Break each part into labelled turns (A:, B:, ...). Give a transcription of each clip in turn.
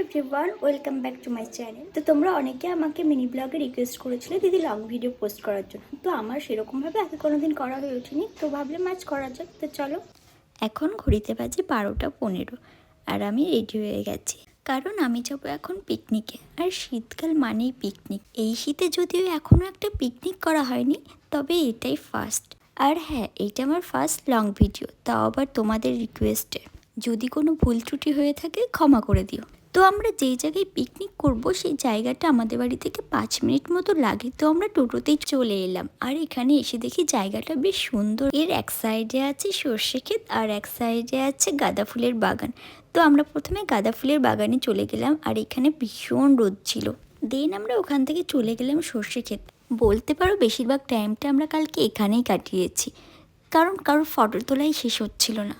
A: Everyone, welcome back to my channel. তো তোমরা অনেকে আমাকে মিনি ব্লগে রিকোয়েস্ট করেছিলে দিদি লং ভিডিও পোস্ট করার জন্য। তো আমার সেরকমভাবে আগে কোনোদিন করা হয়ে ওঠেনি, তো ভাবলাম আজ করা যাক। তো চলো, এখন ঘড়িতে বাজে 12টা 15 আর আমি রেডি হয়ে গেছি, কারণ আমি যাবো এখন পিকনিকে। আর শীতকাল মানেই পিকনিক। এই শীতে যদিও এখনও একটা পিকনিক করা হয়নি, তবে এটাই ফার্স্ট। আর হ্যাঁ, এইটা আমার ফার্স্ট লং ভিডিও, তাও আবার তোমাদের রিকোয়েস্টে। যদি কোনো ভুল ত্রুটি হয়ে থাকে ক্ষমা করে দিও। তো আমরা যেই জায়গায় পিকনিক করব সেই জায়গাটা আমাদের বাড়ি থেকে 5 মিনিট মতো লাগে। তো আমরা টোটোতেই চলে এলাম, আর এখানে এসে দেখি জায়গাটা বেশ সুন্দর। এর এক সাইডে আছে সর্ষে ক্ষেত আর এক সাইডে আছে গাঁদা ফুলের বাগান। তো আমরা প্রথমে গাঁদা ফুলের বাগানে চলে গেলাম, আর এখানে ভীষণ রোদ ছিল। দেন আমরা ওখান থেকে চলে গেলাম সর্ষে ক্ষেত। বলতে পারো বেশিরভাগ টাইমটা আমরা কালকে এখানেই কাটিয়েছি, কারণ কারোর ফটো তোলাই শেষ হচ্ছিল না।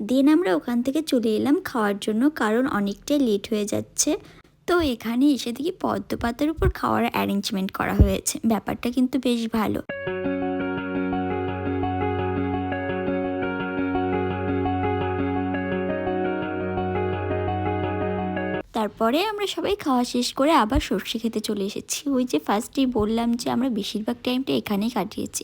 A: দেন আমরা ওখান থেকে চলে এলাম খাওয়ার জন্য, কারণ অনেকটাই লেট হয়ে যাচ্ছে। তো এখানে এসে দেখি পদ্ম পাতার উপর খাওয়ার অ্যারেঞ্জমেন্ট করা হয়েছে। ব্যাপারটা কিন্তু বেশ ভালো। তারপরে আমরা সবাই খাওয়া শেষ করে আবার সর্ষে খেতে চলে এসেছি। ওই যে ফার্স্টেই বললাম যে আমরা বেশিরভাগ টাইমটা এখানেই কাটিয়েছি।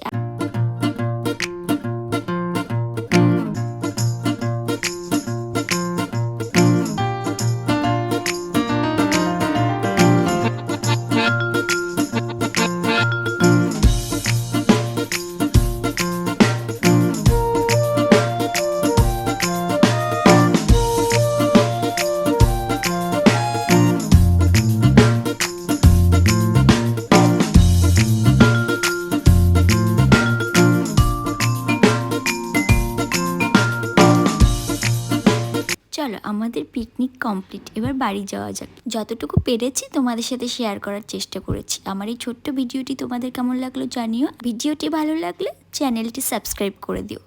A: চলো, আমাদের পিকনিক কমপ্লিট, এবার বাড়ি যাওয়া যাক। যতটুকু পেরেছি তোমাদের সাথে শেয়ার করার চেষ্টা করেছি। আমার এই ছোট্ট ভিডিওটি তোমাদের কেমন লাগলো জানিও। ভিডিওটি ভালো লাগলে চ্যানেলটি সাবস্ক্রাইব করে দিও।